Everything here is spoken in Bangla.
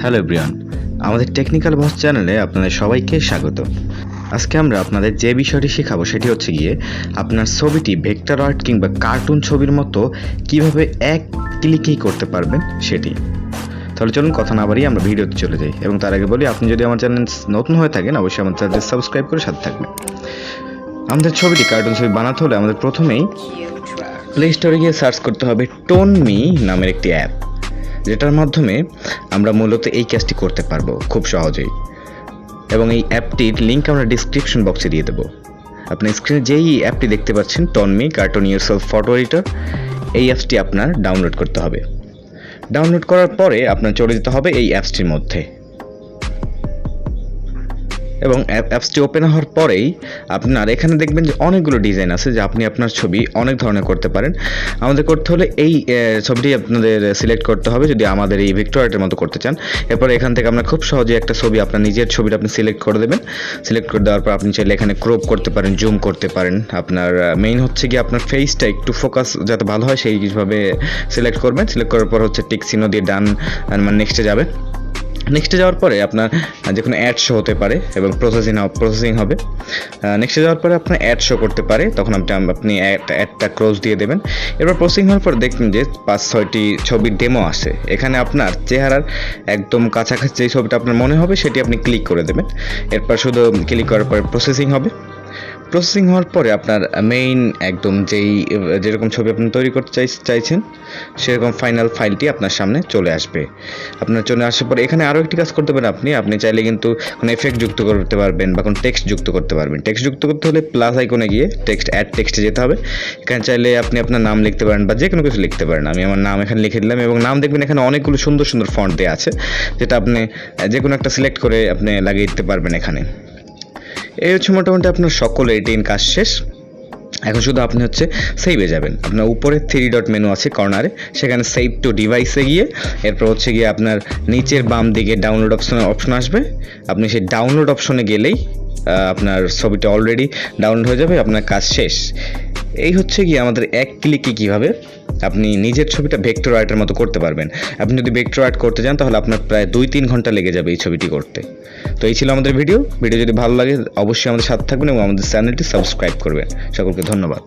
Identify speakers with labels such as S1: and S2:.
S1: হ্যালো এভরিওয়ান, আমাদের টেকনিক্যাল বস চ্যানেলে আপনাদের সবাইকে স্বাগত। আজকে আমরা আপনাদের যে বিষয়টি শেখাবো সেটি হচ্ছে গিয়ে আপনার ছবিটি ভেক্টর আর্ট কিংবা কার্টুন ছবির মতো কিভাবে এক ক্লিকেই করতে পারবেন সেটি। তাহলে চলুন কথা না বাড়িয়ে আমরা ভিডিওতে চলে যাই, এবং তার আগে বলি, আপনি যদি আমার চ্যানেল নতুন হয়ে থাকেন অবশ্যই আমার চ্যানেলটি সাবস্ক্রাইব করে সাথে থাকবেন। আমাদের ছবিটি কার্টুন ছবি বানাতে হলে আমাদের প্রথমেই প্লে স্টোরে গিয়ে সার্চ করতে হবে ToonMe নামের একটি অ্যাপ, যেটার মাধ্যমে আমরা মূলত এই কাজটি করতে পারবো খুব সহজেই। এবং এই অ্যাপটির লিঙ্ক আমরা ডিসক্রিপশন বক্সে দিয়ে দেবো। আপনি স্ক্রিনে যেই অ্যাপটি দেখতে পাচ্ছেন ToonMe cartoon yourself photo editor, এই অ্যাপসটি আপনার ডাউনলোড করতে হবে। ডাউনলোড করার পরে আপনার চলে যেতে হবে এই অ্যাপসটির মধ্যে, এবং অ্যাপসটি ওপেন হওয়ার পরেই আপনার এখানে দেখবেন যে অনেকগুলো ডিজাইন আছে, যে আপনি আপনার ছবি অনেক ধরনের করতে পারেন। আমাদের করতে হলে এই ছবিটি আপনাদের সিলেক্ট করতে হবে যদি আমাদের এই ভেক্টর আর্টের মতো করতে চান। এরপর এখান থেকে আপনার খুব সহজে একটা ছবি, আপনার নিজের ছবিটা আপনি সিলেক্ট করে দেবেন। সিলেক্ট করে দেওয়ার পর আপনি চাইলে এখানে ক্রপ করতে পারেন, জুম করতে পারেন। আপনার মেইন হচ্ছে কি আপনার ফেসটা একটু ফোকাস যাতে ভালো হয় সেইভাবে সিলেক্ট করবেন। সিলেক্ট করার পর হচ্ছে টিক চিহ্ন দিয়ে ডান, মানে নেক্সটে যাবে। নেক্সটে যাওয়ার পরে আপনার যে কোনো অ্যাড শো হতে পারে এবং প্রসেসিং হবে। নেক্সটে যাওয়ার পরে আপনার অ্যাড শো করতে পারে, তখন আপনি অ্যাডটা ক্লোজ দিয়ে দেবেন। এরপর প্রসেসিং হওয়ার পর দেখবেন যে 5-6টি ছবির ডেমো আসে। এখানে আপনার চেহারার একদম কাছাকাছি যেই ছবিটা আপনার মনে হবে সেটি আপনি ক্লিক করে দেবেন। এরপর শুধু ক্লিক করার পরে প্রসেসিং হবে। প্রসেসিং হওয়ার পরে আপনার মেইন একদম যেরকম ছবি আপনি তৈরি করতে চাইছেন সেরকম ফাইনাল ফাইলটি আপনার সামনে চলে আসবে। আপনার চলে আসার পরে এখানে আরও একটি কাজ করতে পারেন। আপনি চাইলে কিন্তু কোনো এফেক্ট যুক্ত করতে পারবেন বা কোনো টেক্সট যুক্ত করতে পারবেন। টেক্সট যুক্ত করতে হলে প্লাস আইকনে গিয়ে অ্যাড টেক্সটে যেতে হবে। এখানে চাইলে আপনি আপনার নাম লিখতে পারেন বা যে কোনো কিছু লিখতে পারেন। আমি আমার নাম এখানে লিখে দিলাম, এবং নাম দেখবেন এখানে অনেকগুলো সুন্দর সুন্দর ফন্ট দেওয়া আছে, যেটা আপনি যে কোনো একটা সিলেক্ট করে আপনি লাগিয়ে দিতে পারবেন এখানে। এই হচ্ছে মোটামুটি আপনার সকল এডিটিং কাজ শেষ। এখন শুধু আপনি হচ্ছে সেভে যাবেন। আপনার উপরে 3 ডট মেনু আছে কর্নারে, সেখানে সেভ টু ডিভাইসে গিয়ে এরপর হচ্ছে গিয়ে আপনার নিচের বাম দিকে ডাউনলোড অপশন আসবে। আপনি সেই ডাউনলোড অপশনে গেলেই আপনার ছবিটা অলরেডি ডাউনলোড হয়ে যাবে, আপনার কাজ শেষ। এই হচ্ছে গিয়ে আমাদের এক ক্লিকে কীভাবে আপনি নিজের ছবিটা ভেক্টর আর্টের মতো করতে পারবেন। আপনি যদি ভেক্টর আর্ট করতে চান তাহলে আপনার প্রায় 2-3 ঘন্টা লেগে যাবে এই ছবিটি করতে। তো এই ছিল আমাদের ভিডিও যদি ভালো লাগে অবশ্যই আমাদের সাথে থাকবেন এবং আমাদের চ্যানেলটি সাবস্ক্রাইব করবেন। সকলকে ধন্যবাদ।